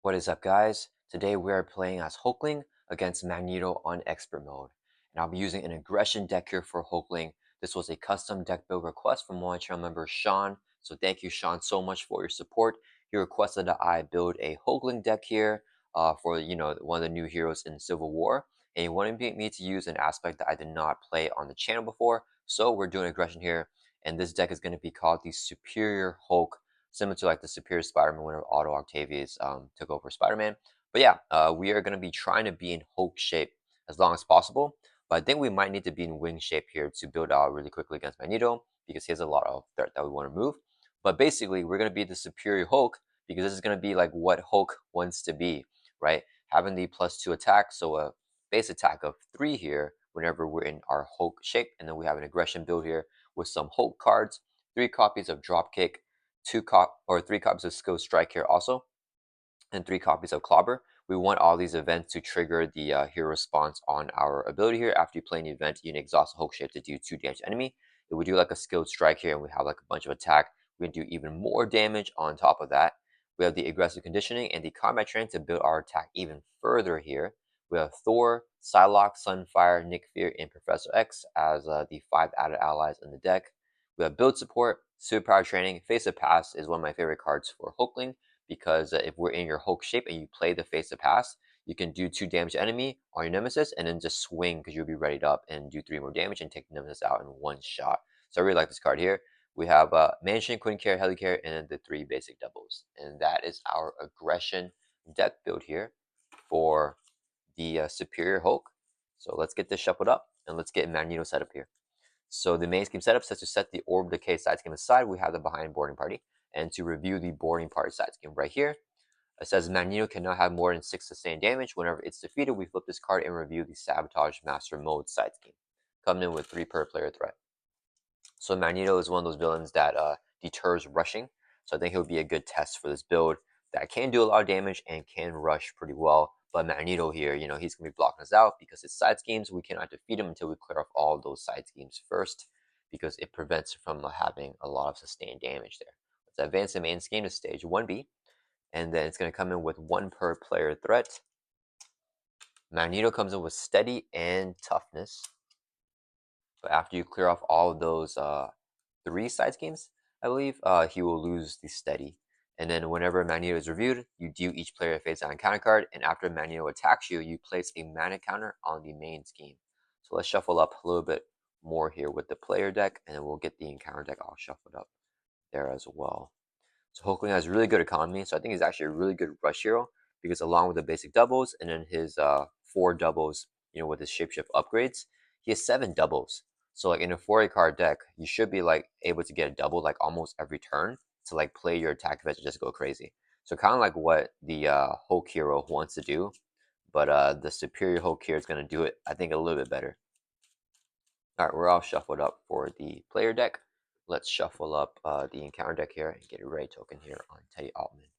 What is up, guys? Today we are playing as Hulkling against Magneto on Expert Mode. And I'll be using an aggression deck here for Hulkling. This was a custom deck build request from one channel member, Sean. So thank you, Sean, so much for your support. He requested that I build a Hulkling deck here for, one of the new heroes in Civil War. And he wanted me to use an aspect that I did not play on the channel before. So we're doing aggression here. And this deck is going to be called the Superior Hulk, similar to like the Superior Spider-Man whenever Otto Octavius took over Spider-Man. But yeah, we are going to be trying to be in Hulk shape as long as possible. But I think we might need to be in wing shape here to build out really quickly against Magneto because he has a lot of threat that we want to move. But basically, we're going to be the Superior Hulk because this is going to be like what Hulk wants to be, right? Having the +2 attack, so a base attack of 3 here whenever we're in our Hulk shape. And then we have an aggression build here with some Hulk cards, 3 copies of Dropkick, 3 copies of Skill Strike here also, and 3 copies of Clobber. We want all these events to trigger the hero response on our ability here. After you play an event, you can exhaust a Hulk shape to do 2 damage to enemy. If we do like a skilled strike here and we have like a bunch of attack, we can do even more damage on top of that. We have the aggressive conditioning and the combat training to build our attack even further here. We have Thor, Psylocke, Sunfire, Nick Fury, and Professor X as the 5 added allies in the deck. We have build support, superpower training. Face of Past is one of my favorite cards for Hulkling because if we're in your Hulk shape and you play the Face of Past, you can do 2 damage to enemy on your Nemesis and then just swing because you'll be readied up and do 3 more damage and take the Nemesis out in one shot. So I really like this card here. We have Mansion, Queen Care, Helicare, and then the 3 basic doubles. And that is our aggression deck build here for the Superior Hulk. So let's get this shuffled up and let's get Magneto set up here. So the main scheme setup says to set the Orb Decay side scheme aside, we have the behind boarding party. And to review the boarding party side scheme right here, it says Magneto cannot have more than 6 sustained damage. Whenever it's defeated, we flip this card and review the Sabotage Master Mode side scheme. Coming in with 3 per player threat. So Magneto is one of those villains that deters rushing. So I think he'll be a good test for this build that can do a lot of damage and can rush pretty well. But Magneto here, he's going to be blocking us out because his side schemes, we cannot defeat him until we clear off all of those side schemes first because it prevents from having a lot of sustained damage there. Let's advance the main scheme to stage 1B. And then it's going to come in with 1 per player threat. Magneto comes in with steady and toughness. But after you clear off all of those 3 side schemes, I believe, he will lose the steady. And then whenever Magneto is reviewed, you deal each player a face-down encounter card, and after Magneto attacks you, you place a mana counter on the main scheme. So let's shuffle up a little bit more here with the player deck, and then we'll get the encounter deck all shuffled up there as well. So Hulkling has really good economy, so I think he's actually a really good rush hero because along with the basic doubles and then his 4 doubles, with his shapeshift upgrades, he has 7 doubles. So like in a 4 card deck, you should be like able to get a double like almost every turn to like play your attack events and just go crazy. So kind of like what the Hulk hero wants to do, but the Superior Hulk here is going to do it, I think, a little bit better. All right, we're all shuffled up for the player deck. Let's shuffle up the encounter deck here and get a Ray token here on Teddy Altman.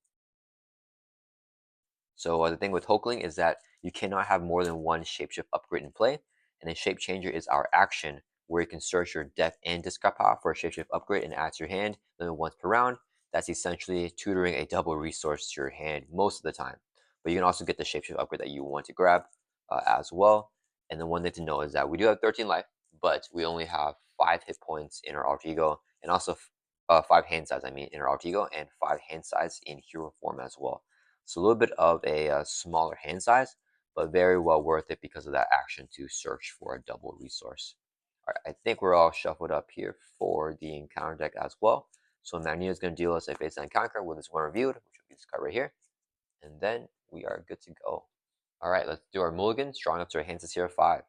So the thing with Hulkling is that you cannot have more than 1 shapeshift upgrade in play, and a shape changer is our action where you can search your deck and discard pile for a shapeshift upgrade and add to your hand limit once per round. That's essentially tutoring a double resource to your hand most of the time. But you can also get the shapeshift upgrade that you want to grab as well. And the one thing to know is that we do have 13 life, but we only have 5 hit points in our alter ego, and also 5 hand size, in our alter ego, and 5 hand size in hero form as well. So a little bit of a smaller hand size, but very well worth it because of that action to search for a double resource. All right, I think we're all shuffled up here for the encounter deck as well. So Magneto is going to deal us a face encounter card with this one reviewed, which will be this card right here. And then we are good to go. All right, let's do our mulligan. Strong up to our hands is here 5.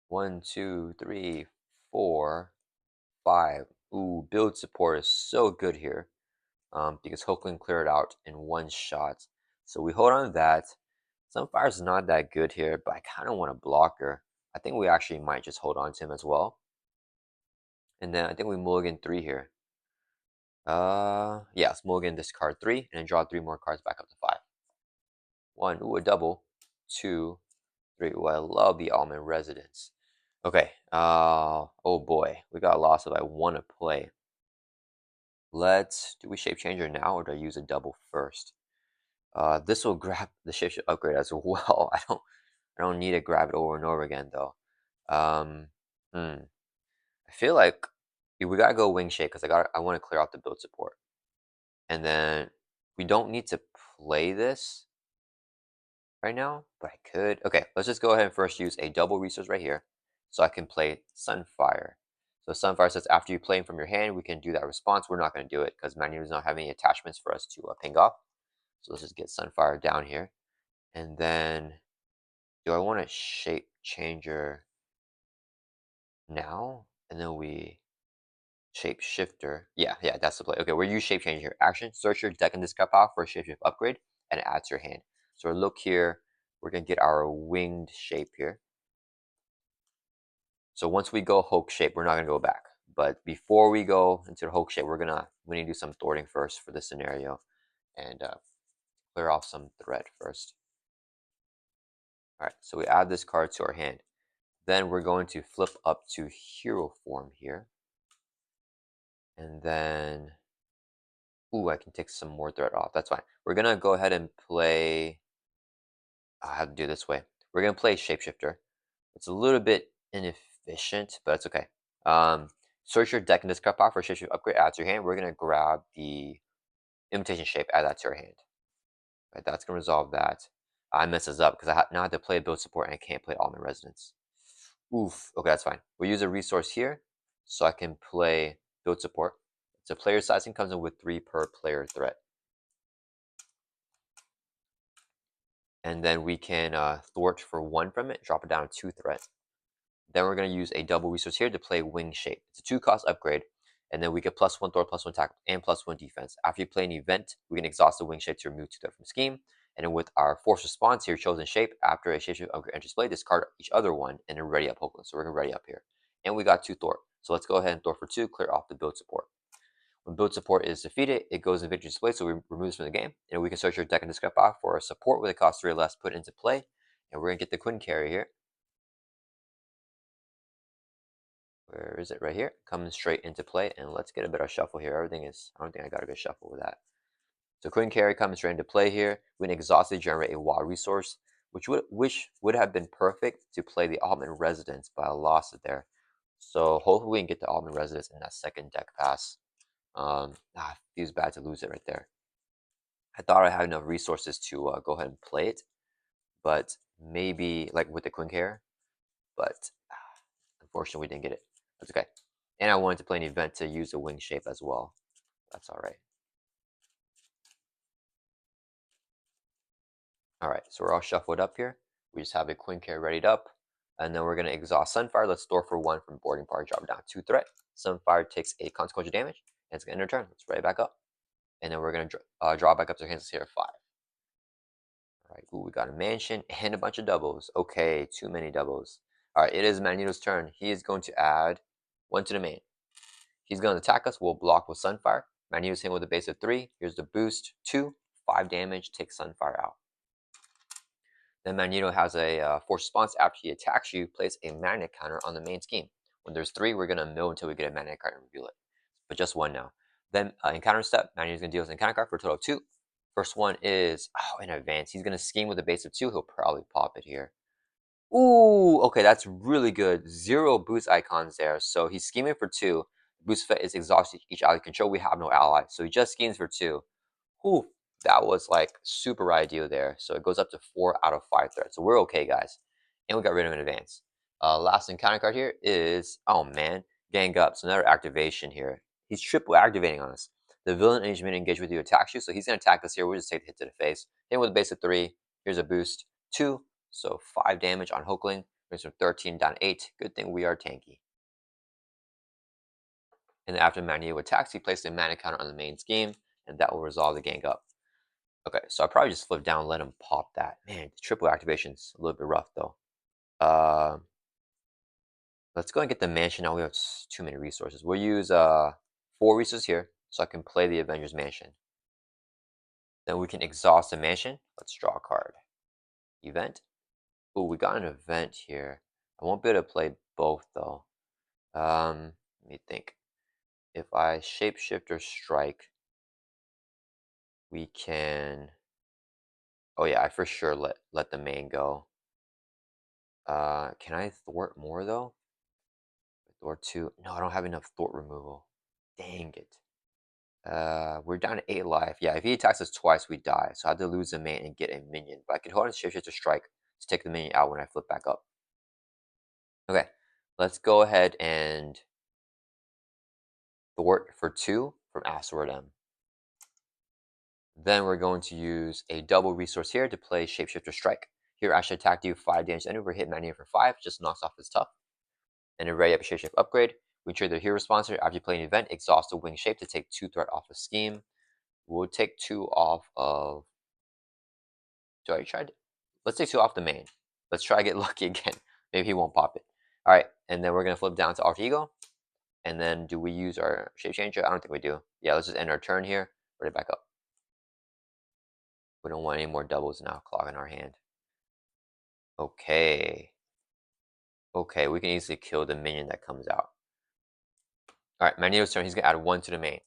1, 2, 3, 4, 5. Ooh, build support is so good here. Because Hulkling cleared out in 1 shot. So we hold on to that. Sunfire's not that good here, but I kind of want a blocker. I think we actually might just hold on to him as well. And then I think we mulligan 3 here. Yeah, let's mulligan discard 3 and then draw 3 more cards back up to 5. 1, ooh, a double. 2, 3. Ooh, I love the Almond Residence. Okay, oh boy, we got lost if I want to play. Do we shape changer now or do I use a double first? This will grab the shapeshift upgrade as well. I don't need to grab it over and over again though. Um, hmm. I feel like we gotta go wing shape because I want to clear out the build support. And then we don't need to play this right now, but I could. Okay, let's just go ahead and first use a double resource right here so I can play Sunfire. So Sunfire says after you play him from your hand, we can do that response. We're not going to do it because Magneto does not have any attachments for us to ping off. So let's just get Sunfire down here. And then do I want to shape changer now? And then we shape shifter. Yeah, that's the play. Okay, we're use shape changer here. Action, search your deck and discard pile for a shapeshift upgrade and add to your hand. So look here, we're gonna get our winged shape here. So once we go Hulk shape, we're not gonna go back. But before we go into the Hulk shape, we need to do some thwarting first for this scenario and clear off some threat first. All right, so we add this card to our hand. Then we're going to flip up to hero form here. And then, ooh, I can take some more threat off. That's fine. We're gonna go ahead and play, I have to do it this way. We're gonna play Shapeshifter. It's a little bit inefficient, but it's okay. Search your deck and discard power for Shapeshifter upgrade, add to your hand. We're gonna grab the Imitation Shape, add that to our hand. Right, that's gonna resolve that. I messed this up because now I have to play build support and I can't play all my residents. Oof. Okay, that's fine. We'll use a resource here so I can play build support. So player sizing comes in with 3 per player threat. And then we can thwart for 1 from it, drop it down to 2 threat. Then we're going to use a double resource here to play wing shape. It's a 2-cost upgrade, and then we get +1 thwart, +1 attack, and +1 defense. After you play an event, we can exhaust the wing shape to remove 2 threat from scheme. And then with our force response here, chosen shape, after a shapeshift upgrade enters play, discard each other one and then ready up Hulkling. So we're going to ready up here. And we got 2 thwart. So let's go ahead and thwart for 2, clear off the build support. When build support is defeated, it goes in victory display, so we remove this from the game. And we can search your deck and discard pile for a support with a cost 3 or less put into play. And we're going to get the Quinn carry here. Where is it? Right here. Coming straight into play. And let's get a bit of shuffle here. I don't think I got a good shuffle with that. So Quinn carry comes straight into play here. We can exhaustively generate a wild resource, which would have been perfect to play the Altman Residence, but I lost it there. So hopefully we can get the Altman Residence in that second deck pass. Feels bad to lose it right there. I thought I had enough resources to go ahead and play it, but maybe like with the Quinn carry, but unfortunately we didn't get it. That's okay. And I wanted to play an event to use the wing shape as well. That's all right. All right, so we're all shuffled up here. We just have a Quinn carry readied up. And then we're going to exhaust Sunfire. Let's store for 1 from boarding party, drop it down 2 threat. Sunfire takes a consequential damage, and it's going to end our turn. Let's ready back up. And then we're going to draw back up to our hands here 5. All right, ooh, we got a mansion and a bunch of doubles. Okay, too many doubles. All right, it is Magneto's turn. He is going to add 1 to the main. He's going to attack us. We'll block with Sunfire. Magneto's hit with a base of 3. Here's the boost. 2, 5 damage. Take Sunfire out. Then Magneto has a force response. After he attacks you, place a magnet counter on the main scheme. When there's 3, we're going to mill until we get a magnet card and reveal it. But just 1 now. Then encounter step, Magneto's going to deal with an encounter card for a total of 2. First one is, in advance. He's going to scheme with a base of 2. He'll probably pop it here. Ooh, okay, that's really good. 0 boost icons there. So he's scheming for 2. Boost effect is exhaust each ally control. We have no ally. So he just schemes for 2. Ooh, that was like super ideal there. So it goes up to 4 out of 5 threats. So we're okay, guys. And we got rid of an advance. Last encounter card here is, oh man, gang up. So another activation here. He's triple activating on us. The villain engaged with you attacks you. So he's going to attack us here. We'll just take the hit to the face. Hit with a base of 3. Here's a boost. 2. So 5 damage on Hulkling. Brings from 13 down 8. Good thing we are tanky. And after Magneto attacks, he places a mana counter on the main scheme. And that will resolve the gang up. Okay, so I probably just flip down and let him pop that. Man, the triple activation's a little bit rough though. Let's go and get the mansion now. We have too many resources. We'll use 4 resources here so I can play the Avengers Mansion. Then we can exhaust the mansion. Let's draw a card. Event. Ooh, we got an event here. I won't be able to play both though. Let me think. if I shapeshifter strike, we can. Oh yeah, I for sure let the main go. Can I thwart more though? Thwart two? No, I don't have enough thwart removal. Dang it. We're down to 8 life. Yeah, if he attacks us twice, we die. So I have to lose the main and get a minion. But I can hold on shapeshifter strike to take the minion out when I flip back up. Okay, let's go ahead and thwart for 2 from Asteroid M. Then we're going to use a double resource here to play Shapeshifter Strike. Here I should attack you 5 damage anywhere, hit Magneto for 5, just knocks off his tough. And a ready up Shapeshift upgrade. We trade the hero sponsor after you play an event, exhaust the wing shape to take 2 threat off the scheme. We'll take 2 off of. Do I try? Let's take 2 off the main. Let's try to get lucky again. Maybe he won't pop it. Alright, and then we're gonna flip down to Alter Ego. And then do we use our shape changer? I don't think we do. Yeah, let's just end our turn here. Ready back up. We don't want any more doubles now clogging our hand. Okay. Okay, we can easily kill the minion that comes out. Alright, Magneto's turn. He's going to add 1 to the main.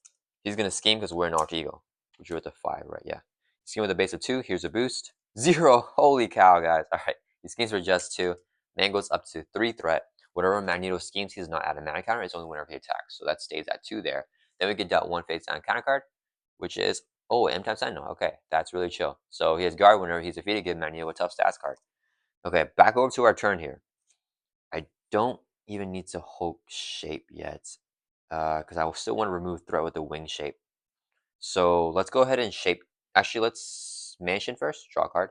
He's going to scheme because we're an alter ego. We drew at the 5, right? Yeah. Scheme with a base of 2. Here's a boost. 0. Holy cow, guys. Alright. He schemes for just 2. Man goes up to 3 threat. Whatever Magneto schemes, he does not add a mana counter. It's only whenever he attacks. So that stays at 2 there. Then we get dealt 1 face down counter card, which is, oh, M times Sentinel. Okay, that's really chill. So he has guard whenever he's defeated, give Magneto a tough stats card. Okay, back over to our turn here. I don't even need to Hulk shape yet, because I still want to remove threat with the wing shape. So let's go ahead and shape. Actually, let's mansion first. Draw a card.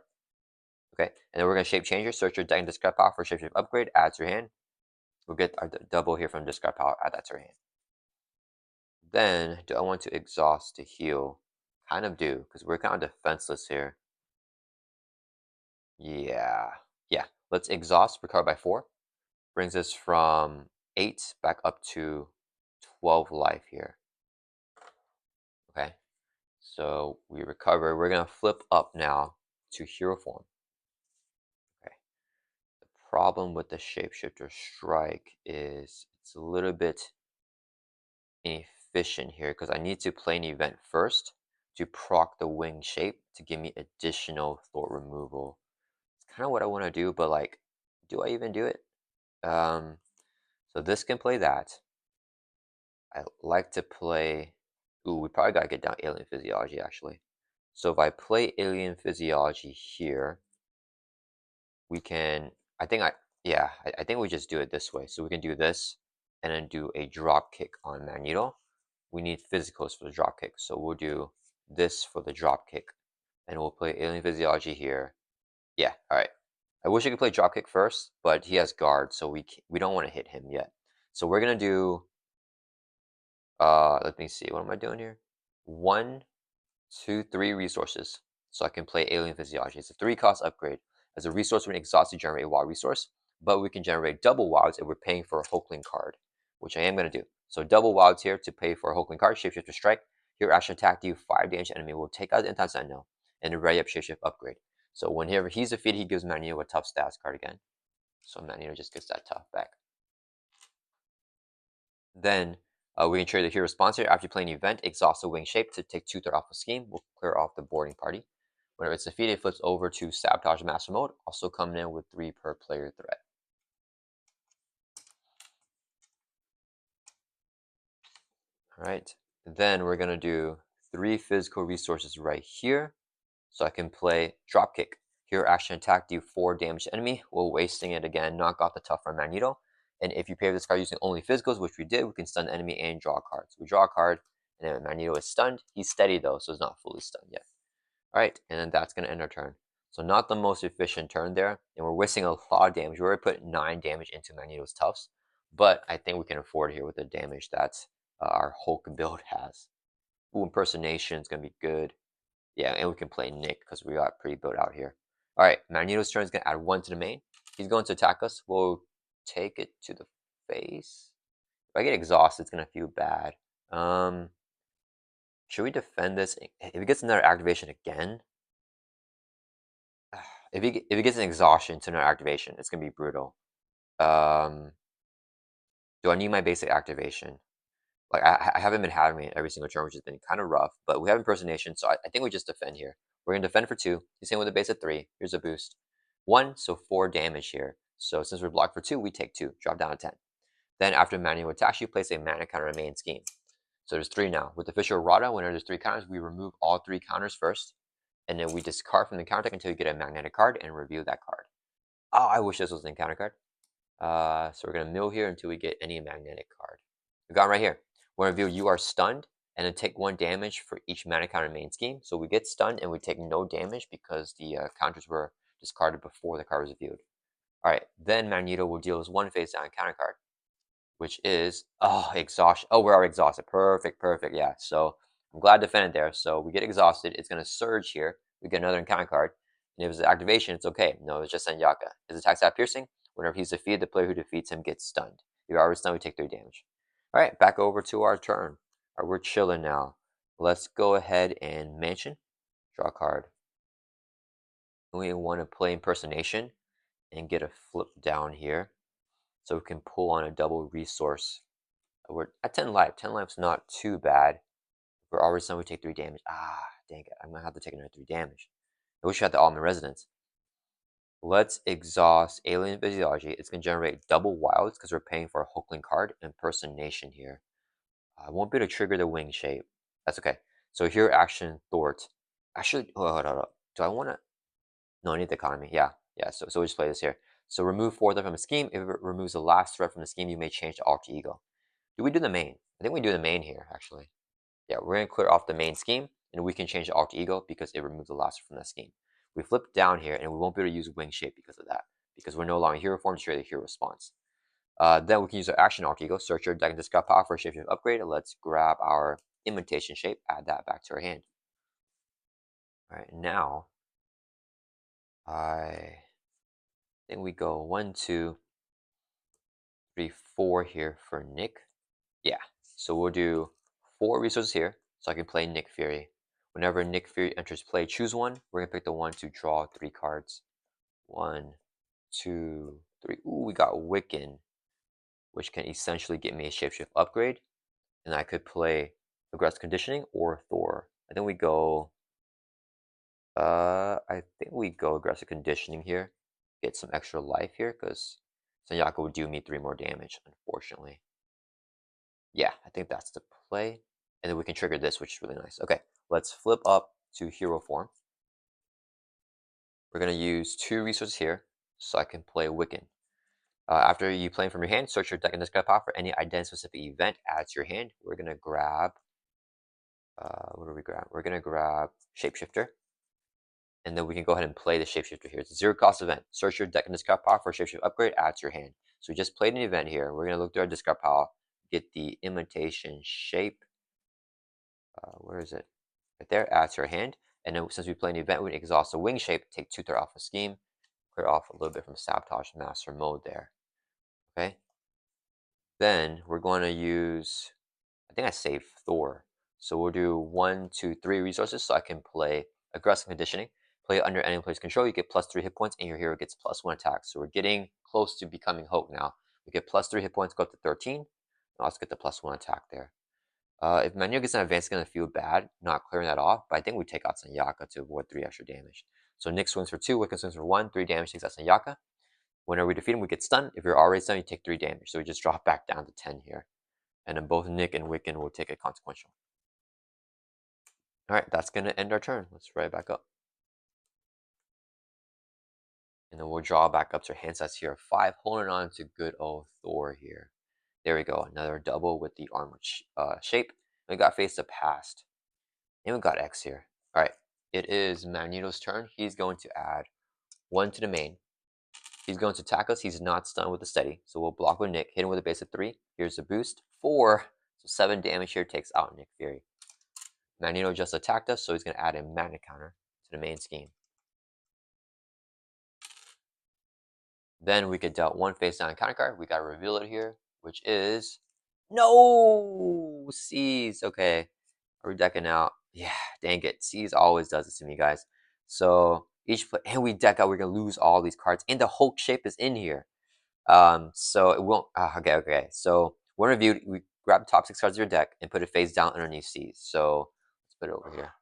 Okay, and then we're gonna shape changer. Search your deck and discard power for shapeshift upgrade. Add to your hand. We'll get our double here from discard power. Add that to our hand. Then, do I want to exhaust to heal? Kind of do, because we're kind of defenseless here. Yeah, yeah. Let's exhaust. Recover by 4. Brings us from 8 back up to 12 life here. Okay, so we recover. We're gonna flip up now to hero form. Okay, the problem with the shapeshifter strike is it's a little bit inefficient here because I need to play an event first to proc the wing shape to give me additional thought removal. It's kind of what I want to do, but like, do I even do it? So this can play that. I like to play. Ooh, we probably gotta get down alien physiology actually. So if I play alien physiology here, we can. I think I yeah. I think we just do it this way. So we can do this, and then do a drop kick on Magneto. We need physicals for the drop kick, so we'll do this for the drop kick, and we'll play alien physiology here. Yeah. All right. I wish I could play drop kick first, but he has guard, so we don't want to hit him yet. So we're gonna do. Let me see. What am I doing here? 1, 2, 3 resources. So I can play Alien Physiology. It's a 3-cost upgrade. As a resource, we can exhaust to generate a wild resource, but we can generate double wilds if we're paying for a Hulkling card, which I am going to do. So double wilds here to pay for a Hulkling card, Shapeshifter Strike. Here, action attack, deal 5 damage enemy. Will take out the Intense Sentinel and ready up Shapeshift upgrade. So whenever he's defeated, he gives Magneto a tough stats card again. So Magneto just gets that tough back. Then we can trade the hero sponsor. After playing an event, exhaust the wing shape to take 2 threat off the scheme. We'll clear off the boarding party. Whenever it's defeated, it flips over to Sabotage Master Mode, also coming in with 3 per player threat. Alright, then we're going to do 3 physical resources right here. So I can play Dropkick. Here, action attack, do 4 damage to enemy while wasting it again, knock off the tough from Magneto. And if you pair this card using only physicals, which we did, we can stun the enemy and draw a card. So we draw a card, and then Magneto is stunned. He's steady though, so he's not fully stunned yet. Alright, and then that's going to end our turn. So not the most efficient turn there, and we're wasting a lot of damage. We already put 9 damage into Magneto's Toughs, but I think we can afford it here with the damage that our Hulk build has. Ooh, impersonation is going to be good. Yeah, and we can play Nick because we got pretty built out here. Alright, Magneto's turn is going to add 1 to the main. He's going to attack us. We'll take it to the face. If I get exhausted, it's going to feel bad. Should we defend this? If he gets another activation again, if he gets an exhaustion to another activation, it's gonna be brutal. Do I need my basic activation? Like I haven't been having it every single turn, which has been kind of rough. But we have impersonation, so I think we just defend here. We're gonna defend for 2. He's in with a base of 3. Here's a boost. 1, so 4 damage here. So since we're blocked for 2, we take 2. Drop down to 10. Then after manual attacks, you place a mana counter on main scheme. So there's 3 now. With official errata, whenever there's 3 counters, we remove all 3 counters first, and then we discard from the counter deck until you get a magnetic card and reveal that card. Oh, I wish this was an encounter card. So we're gonna mill here until we get any magnetic card. We got him right here. When revealed, you are stunned, and then take 1 damage for each mana counter main scheme. So we get stunned and we take no damage because the counters were discarded before the card was revealed. All right, then Magneto will deal us 1 face down counter card, which is exhaustion. Oh, we're already exhausted. Perfect, perfect. Yeah. So I'm glad I defended there. So we get exhausted. It's gonna surge here. We get another encounter card. And if it's an activation, it's okay. No, it's just Sanyaka. His attacks have piercing. Whenever he's defeated, the player who defeats him gets stunned. If you're already stunned, we take 3 damage. All right, back over to our turn. All right, we're chilling now. Let's go ahead and mention. Draw a card. We want to play impersonation and get a flip down here, so we can pull on a double resource. We're at 10 life. 10 life's not too bad. We're already stunned, we take 3 damage. Ah, dang it. I'm gonna have to take another 3 damage. I wish I had the Almond Resonance. Let's exhaust Alien Physiology. It's gonna generate double wilds because we're paying for a Hulkling card. Impersonation here. I won't be able to trigger the wing shape. That's okay. So here, action thwart. Actually, hold on. Do I want to? No, I need the economy. Yeah. So we'll just play this here. So remove 4 threat from a scheme. If it removes the last threat from the scheme, you may change to alter ego. Do we do the main? I think we do the main here, actually. Yeah, we're going to clear off the main scheme, and we can change the alter ego because it removes the last from that scheme. We flip down here, and we won't be able to use wing shape because of that, because we're no longer hero form, straight the hero response. Then we can use our action alter ego, search your deck and discard power for a shapeshift upgrade. Let's grab our imitation shape, add that back to our hand. All right, now I think we go 1, 2, 3, 4 here for Nick. Yeah, so we'll do 4 resources here, so I can play Nick Fury. Whenever Nick Fury enters play, choose one. We're gonna pick the one to draw 3 cards. 1, 2, 3. Ooh, we got Wiccan, which can essentially get me a shapeshift upgrade. And I could play Aggressive Conditioning or Thor. I think we go Aggressive Conditioning here. Get some extra life here, because Sanyaka would do me 3 more damage, unfortunately. Yeah, I think that's the play. And then we can trigger this, which is really nice. Okay, let's flip up to hero form. We're going to use 2 resources here, so I can play Wiccan. After you play from your hand, search your deck and discard power for any identity-specific event add to your hand. We're going to grab, what do we grab? We're going to grab Shapeshifter. And then we can go ahead and play the Shapeshifter here. It's a 0 cost event. Search your deck and discard power for a Shapeshift upgrade, add to your hand. So we just played an event here. We're going to look through our discard pile, get the imitation shape. Where is it? Right there, add to our hand. And then since we play an event, we exhaust the wing shape, take 2 threat off a scheme, clear off a little bit from Sabotage Master mode there. Okay. Then we're going to use, I think I saved Thor. So we'll do 1, 2, 3 resources so I can play Aggressive Conditioning. Play under enemy player's control, you get +3 hit points, and your hero gets +1 attack. So we're getting close to becoming Hulk now. We get +3 hit points, go up to 13. And also get the +1 attack there. If Magneto gets an advance, it's going to feel bad not clearing that off, but I think we take out Sanyaka to avoid 3 extra damage. So Nick swings for 2, Wiccan swings for 1, 3 damage takes out Sanyaka. Whenever we defeat him, we get stunned. If you're already stunned, you take 3 damage. So we just drop back down to 10 here. And then both Nick and Wiccan will take a consequential. Alright, that's going to end our turn. Let's write it back up. And then we'll draw back up to our hand sets here. 5, holding on to good old Thor here. There we go. Another double with the armor shape. We got Face the Past. And we got X here. Alright, it is Magneto's turn. He's going to add 1 to the main. He's going to attack us. He's not stunned with the steady. So we'll block with Nick. Hit him with a base of 3. Here's the boost. 4. So 7 damage here takes out Nick Fury. Magneto just attacked us, so he's going to add a mana counter to the main scheme. Then we could dealt 1 face down counter card. We got to reveal it here, which is no Seize. Okay, are we decking out? Yeah, dang it. Seize always does this to me, guys. So each play, and we deck out, we're gonna lose all these cards, and the Hulk shape is in here. So it won't. Okay. So when reviewed, grab the top 6 cards of your deck and put it face down underneath C's. So let's put it over here.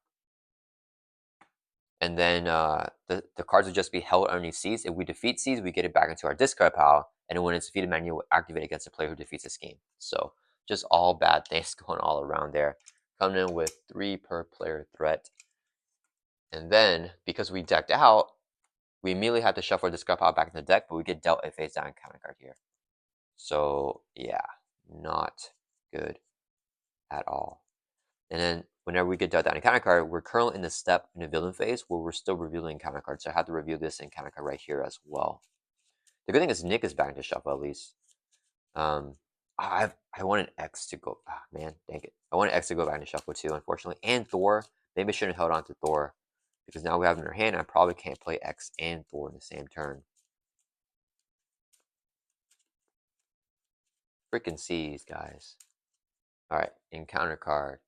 And then the cards would just be held underneath C's. If we defeat C's, we get it back into our discard pile. And when it's defeated, Magneto will activate against the player who defeats this game. So just all bad things going all around there. Coming in with 3 per player threat. And then, because we decked out, we immediately have to shuffle our discard pile back in the deck, but we get dealt a face down counter card here. So yeah, not good at all. And then whenever we get dealt down a counter card, we're currently in the step in the villain phase where we're still revealing counter cards. So I have to reveal this in counter card right here as well. The good thing is Nick is back to shuffle at least. I want an X to go. Ah, man, dang it. I want an X to go back to shuffle too, unfortunately. And Thor. Maybe I shouldn't have held on to Thor because now we have him in our hand. I probably can't play X and Thor in the same turn. Freaking C's, guys. All right, encounter card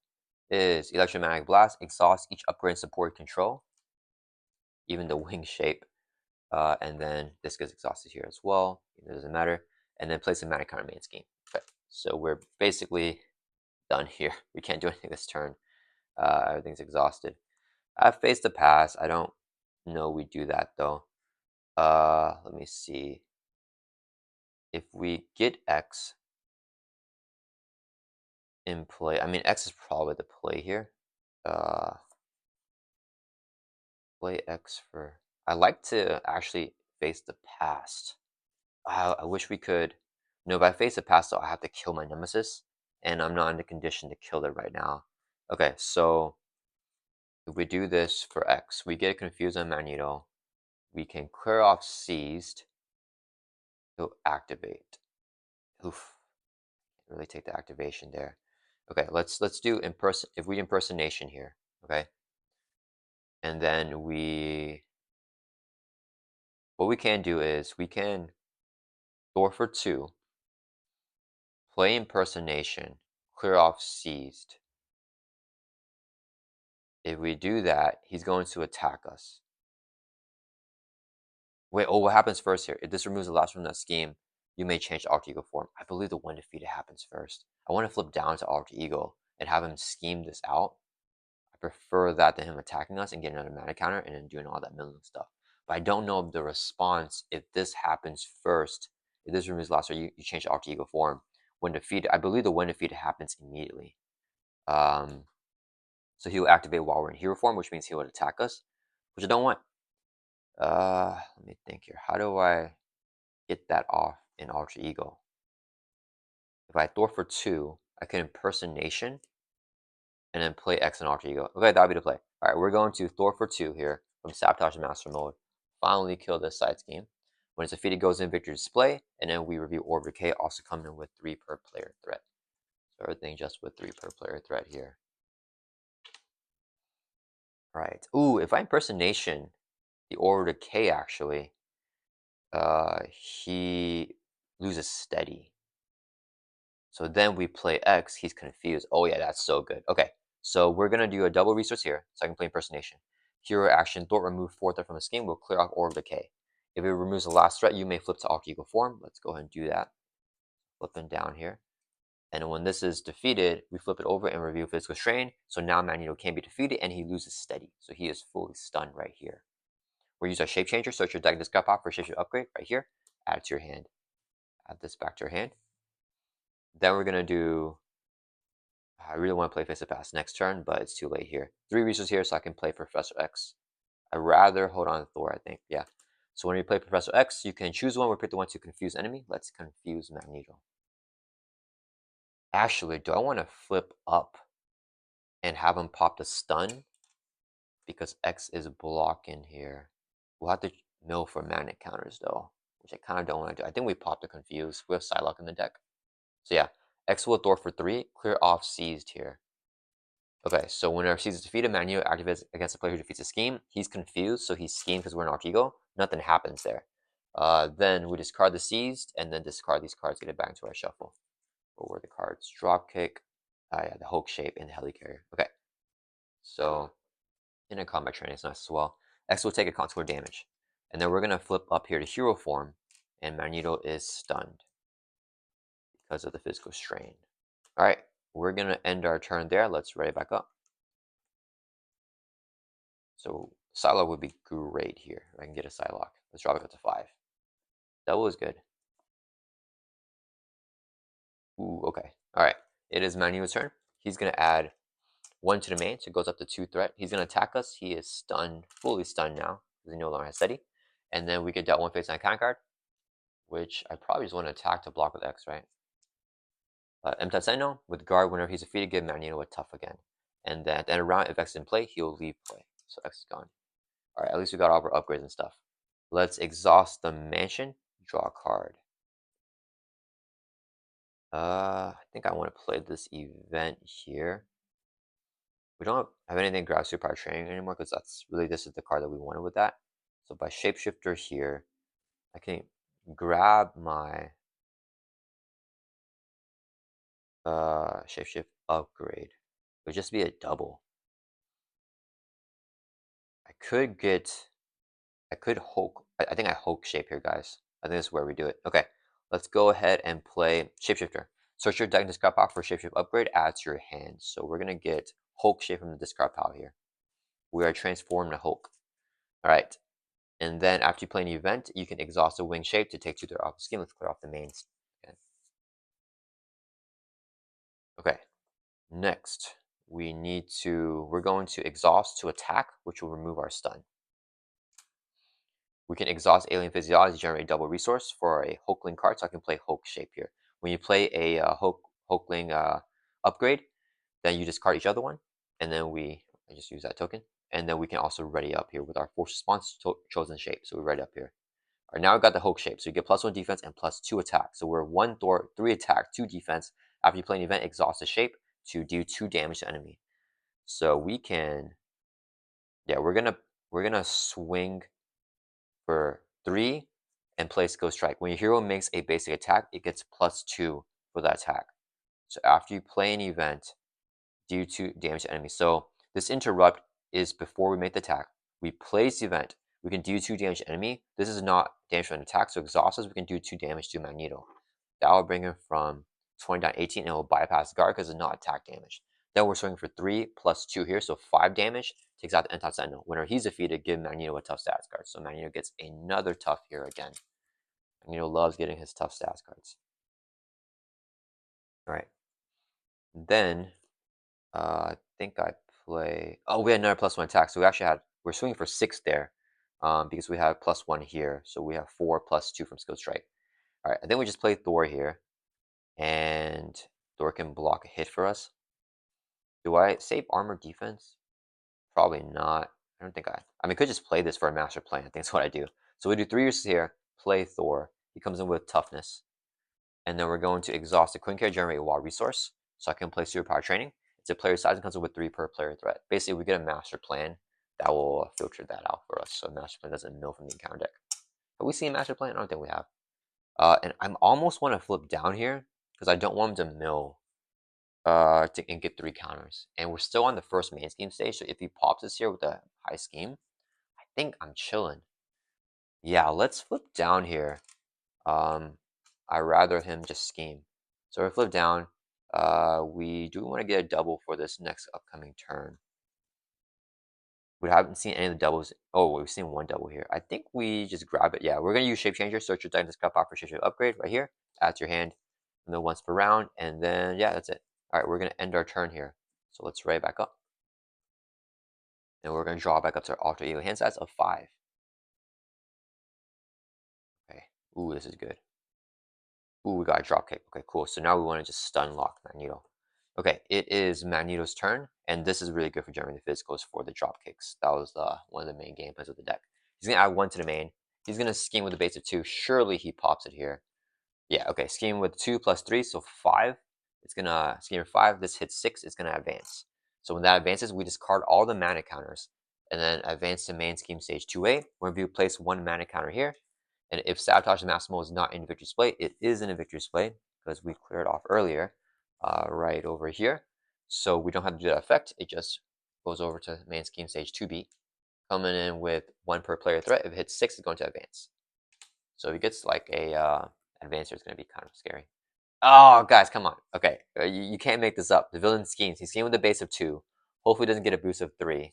is Electromagnetic Blast. Exhaust each upgrade and support control, even the wing shape. And then this gets exhausted here as well. It doesn't matter. And then place a mana counter main scheme. Okay, so we're basically done here. We can't do anything this turn. Everything's exhausted. I've faced the pass. I don't know we do that though. Let me see. If we get X in play, I mean X is probably the play here. Play X for. I like to actually face the past. I wish we could. No, if I face the past, though, I have to kill my nemesis, and I'm not in the condition to kill it right now. Okay, so if we do this for X, we get confused on Magneto. We can clear off seized. He'll activate. Oof, really take the activation there. Okay, let's do if we impersonation here. Okay, and then what we can do is we can Thor for 2, play impersonation, clear off seized. If we do that, he's going to attack us. Wait, oh, what happens first here? If this removes the last from that scheme, you may change alter ego form. I believe the one defeated happens first. I want to flip down to alter ego and have him scheme this out. I prefer that than him attacking us and getting another mana counter and then doing all that milling stuff. But I don't know the response if this happens first. If this removes the last, or you change alter ego form. When defeated, I believe the when defeated happens immediately. So he will activate while we're in hero form, which means he will attack us, which I don't want. Let me think here. How do I get that off in alter ego? If I Thor for 2, I can impersonation and then play X in alter ego. Okay, that'll be the play. All right, we're going to Thor for 2 here from Sabotage Master mode. Finally kill this side scheme. When it's defeated, goes in victory display, and then we review Orb K, also coming in with 3 per player threat. So everything just with 3 per player threat here. Right. Ooh, if I impersonation the Order K actually, he loses steady. So then we play X, he's confused. Oh yeah, that's so good. Okay, so we're gonna do a double resource here, so I can play impersonation. Hero action, Thor remove 4 threat from this game, will clear off Orb Decay. If it removes the last threat, you may flip to alter ego form. Let's go ahead and do that. Flipping down here. And when this is defeated, we flip it over and review physical strain. So now Magneto can be defeated and he loses steady. So he is fully stunned right here. We'll use our shape changer, search your deck discard pop for shape upgrade right here. Add it to your hand. Add this back to your hand. Then we're gonna do. I really want to play Face the Past next turn, but it's too late here. 3 resources here, so I can play Professor X. I'd rather hold on to Thor, I think. Yeah. So when you play Professor X, you can choose one or pick the one to confuse enemy. Let's confuse Magneto. Actually, do I want to flip up and have him pop the stun? Because X is blocking here. We'll have to mill for magnet counters though, which I kind of don't want to do. I think we popped the confuse. We have Psylocke in the deck. So yeah, X will Thor for 3, clear off seized here. Okay, so whenever seized is defeated, Magneto activates against the player who defeats the scheme. He's confused, so he's schemed because we're in alter ego. Nothing happens there. Then we discard the seized, and then discard these cards, get it back into our shuffle. What were the cards? Dropkick, yeah, the Hulk shape, and the Helicarrier. Okay, so in a combat training, it's nice as well. X will take a contour damage, and then we're gonna flip up here to hero form, and Magneto is stunned because of the physical strain. All right, we're gonna end our turn there. Let's ready back up. So Psylocke would be great here. I can get a Psylocke. Let's drop it up to 5. That was good. Ooh, okay. All right. It is Manu's turn. He's gonna add 1 to the main, so it goes up to 2 threat. He's gonna attack us. He is stunned, fully stunned now, because he no longer has steady. And then we get that 1 face on counter card, which I probably just want to attack to block with X, right? Sentinel with guard whenever he's defeated, give Magneto a tough again. And then at the end of the round, if X is in play, he'll leave play. So X is gone. All right, at least we got all our upgrades and stuff. Let's exhaust the mansion. Draw a card. I think I want to play this event here. We don't have anything grab superpower training anymore because that's really this is the card that we wanted with that. So by shapeshifter here, I can grab my shapeshift upgrade. It would just be a double. I could Hulk. I think I Hulk shape here, guys. I think this is where we do it. Okay, let's go ahead and play shapeshifter. Search your deck and discard pile for shapeshift upgrade. Add to your hand. So we're gonna get Hulk shape from the discard pile here. We are transformed to Hulk. All right, and then after you play an event, you can exhaust a wing shape to take 2 threat off the scheme. Let's clear off the mains. Okay, next we're going to exhaust to attack, which will remove our stun. We can exhaust alien physiology to generate double resource for a Hulkling card, so I can play Hulk shape here. When you play a Hulkling upgrade, then you discard each other one, and then I just use that token, and then we can also ready up here with our force response chosen shape. So we ready up here. All right, now we've got the Hulk shape, so you get +1 defense and +2 attack. So we're 1 Thor, 3 attack, 2 defense. After you play an event, exhaust the shape to do 2 damage to enemy. So we can, yeah, we're gonna swing for 3 and place Ghost Strike. When your hero makes a basic attack, it gets +2 for that attack. So after you play an event, do 2 damage to enemies. So this interrupt is before we make the attack. We place the event. We can do 2 damage to enemy. This is not damage from an attack, so exhaust us, we can do 2 damage to Magneto. That will bring him from 20 down 18, and it will bypass guard because it's not attack damage. Then we're swinging for 3 plus 2 here, so 5 damage. Takes out the Anti-Sentinel. Whenever he's defeated, give Magneto a tough stats card. So Magneto gets another tough here again. Magneto loves getting his tough stats cards. All right. Then, I think I play. Oh, we had another +1 attack. So we're swinging for 6 there, because we have +1 here. So we have 4 plus 2 from Skill Strike. All right. I think we just play Thor here, and Thor can block a hit for us. Do I save armor defense? Probably not. I don't think I mean, I could just play this for a master plan. I think that's what I do. So we do 3 uses here, play Thor. He comes in with toughness. And then we're going to exhaust the Queen Care, generate a wall resource. So I can play superpower training. It's a player size and comes in with 3 per player threat. Basically, we get a master plan that will filter that out for us. So master plan doesn't mill from the encounter deck. Have we seen master plan? I don't think we have. And I almost want to flip down here because I don't want him to mill and get 3 counters. And we're still on the first main scheme stage, so if he pops us here with a high scheme, I think I'm chilling. Yeah, let's flip down here. I rather him just scheme. So we flip down. We do want to get a double for this next upcoming turn. We haven't seen any of the doubles. Oh, we've seen 1 double here. I think we just grab it. Yeah, we're gonna use shape changer. Search your deck, discard pop for shape upgrade right here. Add to your hand, and then once per round, and then yeah, that's it. All right, we're gonna end our turn here. So let's right back up, and we're gonna draw back up to our alter ego hand size of 5. Okay. Ooh, this is good. Ooh, we got a drop kick. Okay, cool. So now we want to just stun lock Magneto. Okay, it is Magneto's turn, and this is really good for generating the physicals for the drop kicks. That was one of the main game plans of the deck. He's gonna add 1 to the main. He's gonna scheme with a base of 2. Surely he pops it here. Yeah, okay. Scheme with 2 plus 3, so 5. It's gonna scheme with 5. This hits 6. It's gonna advance. So when that advances, we discard all the mana counters, and then advance to main scheme stage 2A, where we place 1 mana counter here. And if Sabotage Maximal is not in victory display, it is in a victory display because we cleared off earlier, right over here. So we don't have to do that effect. It just goes over to main scheme stage 2B, coming in with 1 per player threat. If it hits 6, it's going to advance. So if it gets like a advance here, it's going to be kind of scary. Oh, guys, come on. Okay, you can't make this up. The villain schemes. He schemed with a base of 2. Hopefully, doesn't get a boost of 3.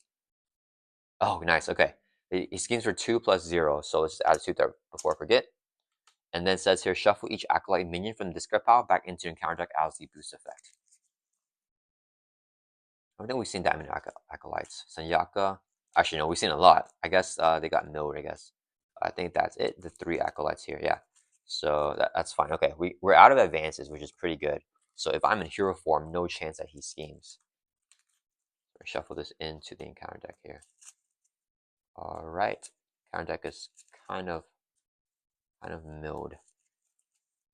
Oh, nice. Okay, he schemes for 2 plus 0. So let's just add 2 there before I forget. And then it says here, shuffle each acolyte minion from the discard pile back into encounter deck as the boost effect. I don't think we've seen that many acolytes. Sanyaka. Actually, no, we've seen a lot. I guess they got milled, I guess. I think that's it. The 3 acolytes here, yeah. So that's fine. Okay, we're out of advances, which is pretty good. So if I'm in hero form, no chance that he schemes. So shuffle this into the encounter deck here. All right, encounter deck is kind of milled,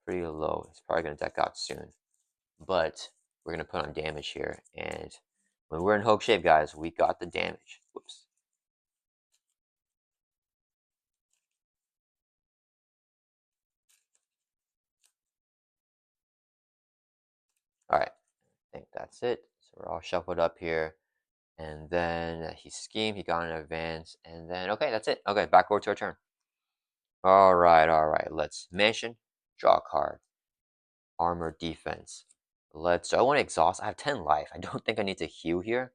pretty low. It's probably gonna deck out soon, but we're gonna put on damage here. And when we're in Hulk shape, guys, we got the damage. Whoops. All right, I think that's it. So we're all shuffled up here. And then he schemed, he got an advance, and then, okay, that's it. Okay, back over to our turn. All right. Let's mention, draw a card. Armor defense. I want to exhaust. I have 10 life. I don't think I need to heal here.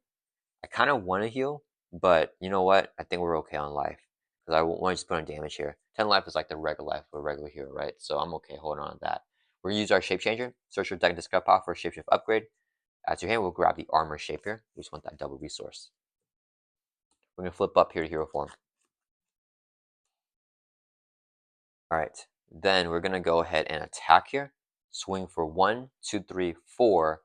I kind of want to heal, but you know what? I think we're okay on life. Because I want to just put on damage here. 10 life is like the regular life of a regular hero, right? So I'm okay holding on to that. We're going to use our shape changer. Search your deck and discard pile for a shapeshift upgrade. Add to your hand, we'll grab the armor shape here. We just want that double resource. We're going to flip up here to hero form. All right, then we're going to go ahead and attack here. Swing for 1, 2, 3, 4,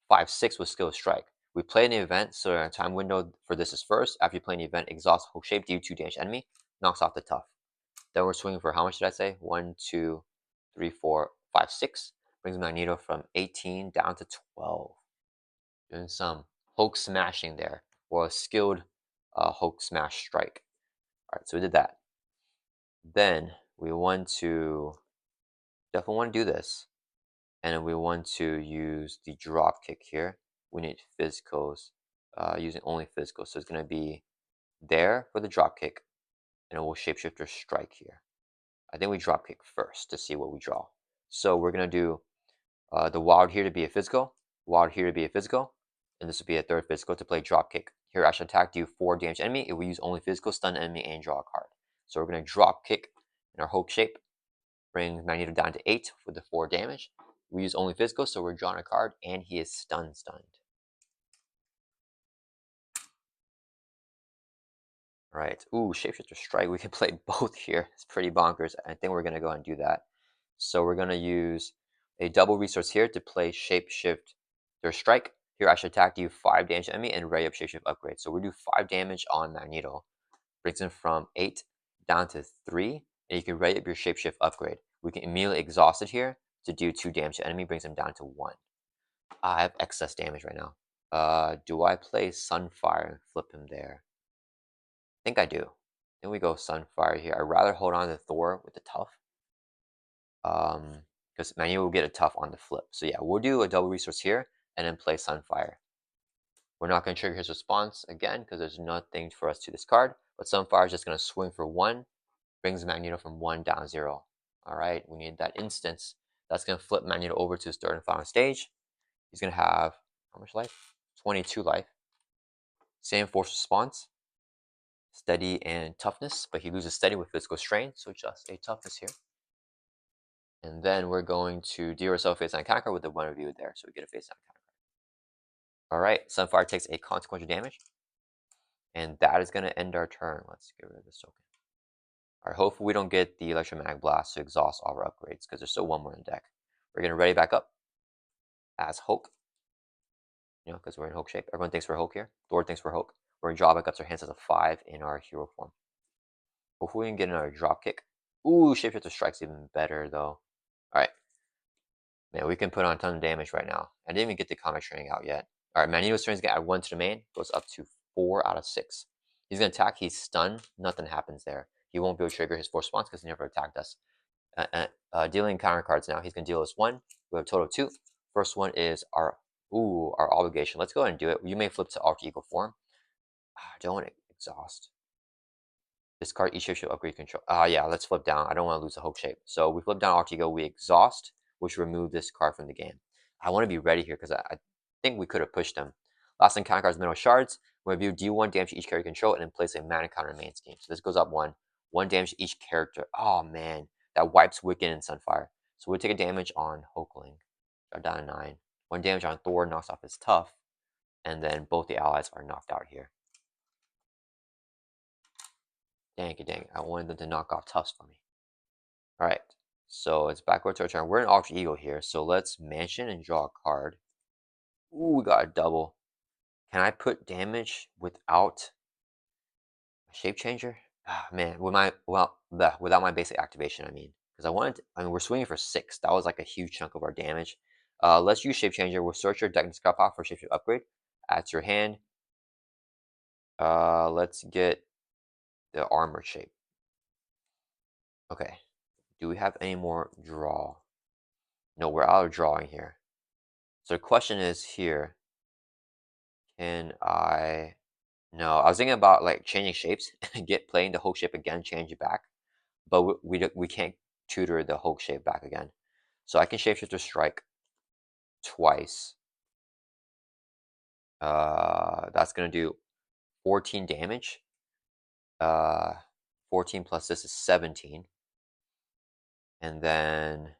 5, 6 with skill strike. We play in the event, so our time window for this is first. After you play an event, exhaust hook shape, deal 2 damage enemy, knocks off the tough. Then we're swinging for how much did I say? 1, 2, 3, 4, 5, 6. Brings Magneto from 18 down to 12. Doing some Hulk smashing there, or a skilled Hulk smash strike. All right, so we did that. Then we want to definitely want to do this, and we want to use the drop kick here. We need physicals, using only physicals. So it's going to be there for the drop kick, and we'll shapeshifter strike here. I think we drop kick first to see what we draw. So we're going to do the wild here to be a physical, wild here to be a physical, and this will be a third physical to play drop kick. Here I should attack, do 4 damage enemy. If we use only physical, stun enemy, and draw a card. So we're going to drop kick in our Hulk shape, bring Magneto down to 8 for the 4 damage. We use only physical, so we're drawing a card, and he is stunned. All right. Ooh, Shapeshifter Strike. We can play both here. It's pretty bonkers. I think we're going to go and do that. So we're going to use a double resource here to play Shapeshifter Strike. Here I should attack, do 5 damage enemy, and ready up Shapeshift upgrade. So we do 5 damage on Magneto. Brings him from 8 down to 3. And you can ready up your Shapeshift upgrade. We can immediately exhaust it here to do 2 damage to enemy. Brings him down to 1. I have excess damage right now. Do I play Sunfire and flip him there? I think I do. Then we go Sunfire here. I'd rather hold on to Thor with the tough. Because Magneto will get a tough on the flip. So yeah, we'll do a double resource here and then play Sunfire. We're not going to trigger his response again because there's nothing for us to discard. But Sunfire is just going to swing for 1. Brings Magneto from 1 down 0. Alright, we need that instance. That's going to flip Magneto over to his third and final stage. He's going to have, how much life? 22 life. Same force response. Steady and toughness, but he loses steady with physical strain, so just a toughness here. And then we're going to deal ourselves face on counter with the one review there, so we get a face on counter. Alright, Sunfire takes a consequential damage. And that is going to end our turn. Let's get rid of this token. Alright, hopefully we don't get the Electromagnetic Blast to exhaust all our upgrades, because there's still one more in the deck. We're going to ready back up as Hulk. You know, because we're in Hulk shape. Everyone thinks we're Hulk here. Thor thinks we're Hulk. We're in draw back up to our hands as a 5 in our hero form. Hopefully we can get another drop kick. Ooh, Shapeshifter Strike's even better, though. Alright. Man, we can put on a ton of damage right now. I didn't even get the comic training out yet. Alright, Magneto's turn is going to add 1 to the main. Goes up to 4 out of 6. He's going to attack. He's stunned. Nothing happens there. He won't be able to trigger his force response because he never attacked us. Dealing counter cards now. He's going to deal us 1. We have a total of 2. First one is our obligation. Let's go ahead and do it. You may flip to alter ego form. I don't want to exhaust. Discard each shape upgrade control. Yeah, let's flip down. I don't want to lose the Hulk shape. So we flip down alter ego. We exhaust which remove this card from the game. I want to be ready here because I think we could have pushed them. Last encounter cards, Mineral Shards. Review D1 damage to each character you control and then place a mana counter in main scheme. So this goes up 1. 1 damage to each character. Oh man, that wipes Wiccan and Sunfire. So we'll take a damage on Hulkling. Drop down to 9. 1 damage on Thor, knocks off his Tough. And then both the allies are knocked out here. Dang it. I wanted them to knock off Tufts for me. Alright, so it's backward to our turn. We're in Alter Ego here, so let's Mansion and draw a card. Ooh, we got a double. Can I put damage without a Shape Changer? Ah, man, without my basic activation, I mean. Because we're swinging for 6. That was like a huge chunk of our damage. Let's use Shape Changer. We'll search your deck and discard pile for Shape Shift upgrade. Add to your hand. Let's get the armor shape. Okay. Do we have any more draw? No, we're out of drawing here. So the question is here, can I... No, I was thinking about like changing shapes and playing the Hulk shape again, change it back. But we can't tutor the Hulk shape back again. So I can shapeshift to strike twice. That's going to do 14 damage. 14 plus this is 17. And then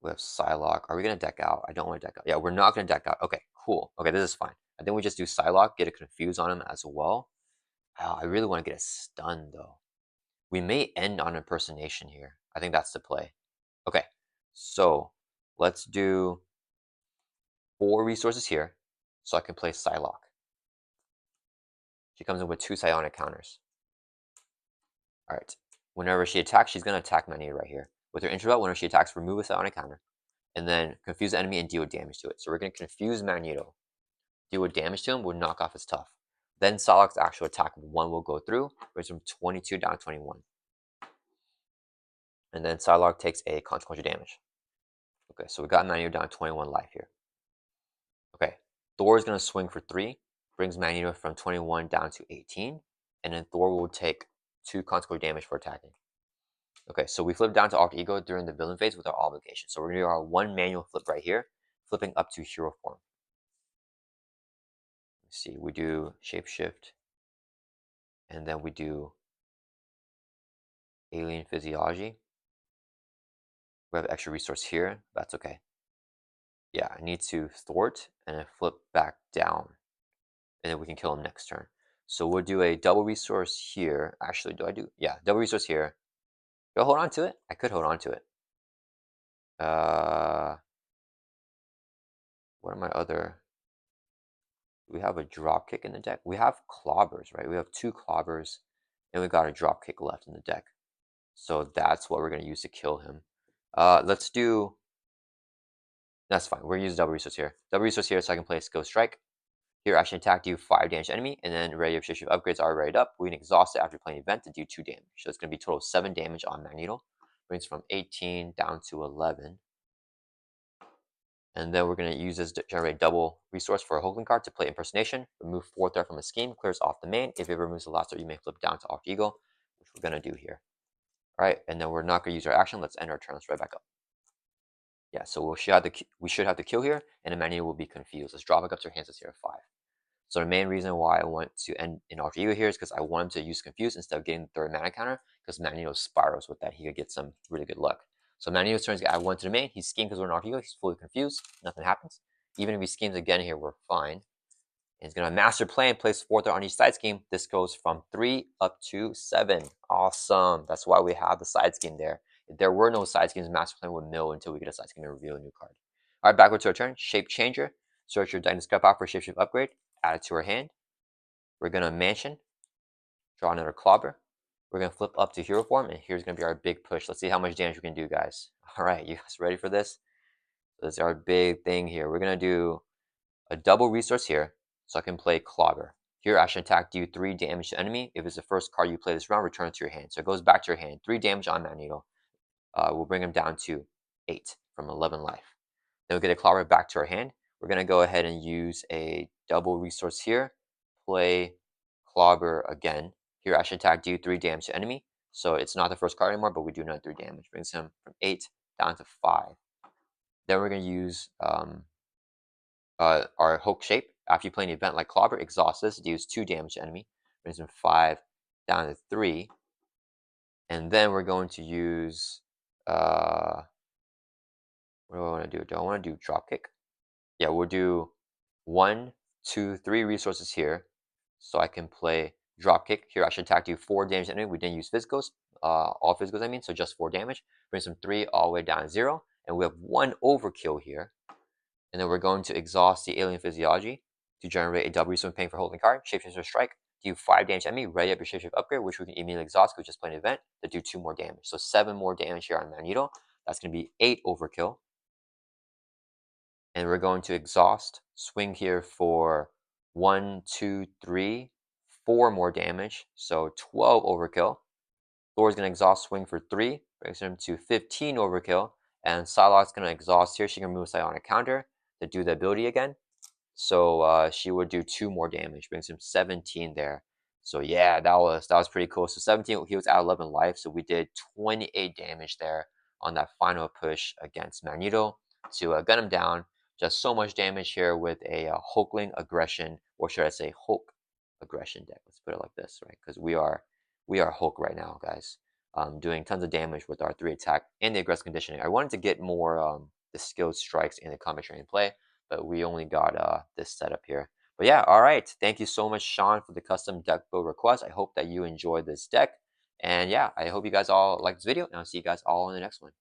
we have Psylocke. Are we going to deck out? I don't want to deck out. Yeah, we're not going to deck out. Okay, cool. Okay, this is fine. I think we just do Psylocke, get a Confuse on him as well. I really want to get a stun, though. We may end on impersonation here. I think that's the play. Okay, so let's do 4 resources here so I can play Psylocke. She comes in with 2 psionic counters. Alright, whenever she attacks, she's going to attack Magneto right here. With her introvert, whenever she attacks, remove a psionic counter. And then confuse the enemy and deal damage to it. So we're going to confuse Magneto. Deal damage to him, we'll knock off his Tough. Then Psylocke's actual attack 1 will go through, brings from 22 down to 21. And then Psylocke takes a consequential damage. Okay, so we got Magneto down to 21 life here. Okay, Thor is going to swing for 3, brings Magneto from 21 down to 18, and then Thor will take 2 consequential damage for attacking. Okay, so we flip down to Alter Ego during the villain phase with our obligation. So we're going to do our 1 manual flip right here, flipping up to hero form. Let's see, we do Shapeshift, and then we do Alien Physiology. We have extra resource here. That's okay. Yeah, I need to thwart and then flip back down. And then we can kill him next turn. So we'll do a double resource here. Actually, yeah, double resource here. Do I hold on to it? I could hold on to it. What are my other... Do we have a drop kick in the deck? We have Clobbers, right? We have 2 Clobbers, and we got a drop kick left in the deck. So that's what we're going to use to kill him. Let's do... That's fine. We're going to use double resource here. Double resource here so I can play Skill Strike. Here, action attack, do 5 damage to enemy, and then ready of shift upgrades are readied up. We can exhaust it after playing event to do 2 damage. So it's going to be a total of 7 damage on Magneto. Brings from 18 down to 11. And then we're going to use this to generate double resource for a Hulkling card to play impersonation. Remove 4 threat from a scheme, clears off the main. If it removes the last threat, you may flip down to Alter Ego, which we're going to do here. All right, and then we're not going to use our action. Let's end our turn. Let's right back up. Yeah, so we should have to kill here, and the Magneto will be confused. Let's draw back up to our hands. Let's here 5. So the main reason why I want to end in Alter Ego here is because I want him to use Confuse instead of getting the 3rd mana counter, because Magneto spirals with that. He could get some really good luck. So Magneto's turn is add 1 to the main. He's schemed because we're in Alter Ego. He's fully confused. Nothing happens. Even if he schemes again here, we're fine. And he's going to master plan, place 4th on each side scheme. This goes from 3 up to 7. Awesome. That's why we have the side scheme there. If there were no side schemes, master plan would mill until we get a side scheme and reveal a new card. All right, backward to our turn. Shape Changer. Search your deck and discard out for Shapeshift upgrade. Add it to our hand. We're going to Mansion. Draw another Clobber. We're going to flip up to hero form, and here's going to be our big push. Let's see how much damage we can do, guys. All right, you guys ready for this? This is our big thing here. We're going to do a double resource here, so I can play Clobber. Here, action attack, do 3 damage to enemy. If it's the first card you play this round, return it to your hand. So it goes back to your hand. 3 damage on Magneto. We'll bring him down to 8 from 11 life. Then we'll get a Clobber back to our hand. We're going to go ahead and use a double resource here. Play Clobber again. Here, action attack, do 3 damage to enemy. So it's not the first card anymore, but we do another 3 damage. Brings him from 8 down to 5. Then we're going to use our Hulk shape. After you play an event like Clobber, exhaust this, deals 2 damage to enemy, brings from 5 down to 3. And then we're going to use, what do I want to do? Do I want to do dropkick? Yeah, we'll do 1, 2, 3 resources here. So I can play dropkick. Here I should attack do 4 damage to enemy. We didn't use physicals, all physicals I mean, so just 4 damage. Brings from 3 all the way down to 0. And we have 1 overkill here. And then we're going to exhaust the alien physiology to generate a double resource paying for holding card. Shapeshifter strike. Do 5 damage to enemy. Ready up your shapeshift upgrade, which we can immediately exhaust because we just played an event to do 2 more damage. So 7 more damage here on Magneto. That's going to be 8 overkill. And we're going to exhaust, swing here for 1, 2, 3, 4 more damage. So 12 overkill. Thor's going to exhaust, swing for 3, brings him to 15 overkill. And Psylocke's going to exhaust here. She can remove Psionic counter to do the ability again. So she would do 2 more damage, brings him 17 there. So yeah, that was pretty cool. So 17, he was at 11 life, so we did 28 damage there on that final push against Magneto to gun him down. Just so much damage here with a Hulkling aggression, or should I say Hulk aggression deck? Let's put it like this, right? Because we are Hulk right now, guys. Doing tons of damage with our 3 attack and the aggressive conditioning. I wanted to get more the skilled strikes in the combat training play, but we only got this setup here. But yeah, all right. Thank you so much, Sean, for the custom deck build request. I hope that you enjoyed this deck. And yeah, I hope you guys all like this video, and I'll see you guys all in the next one.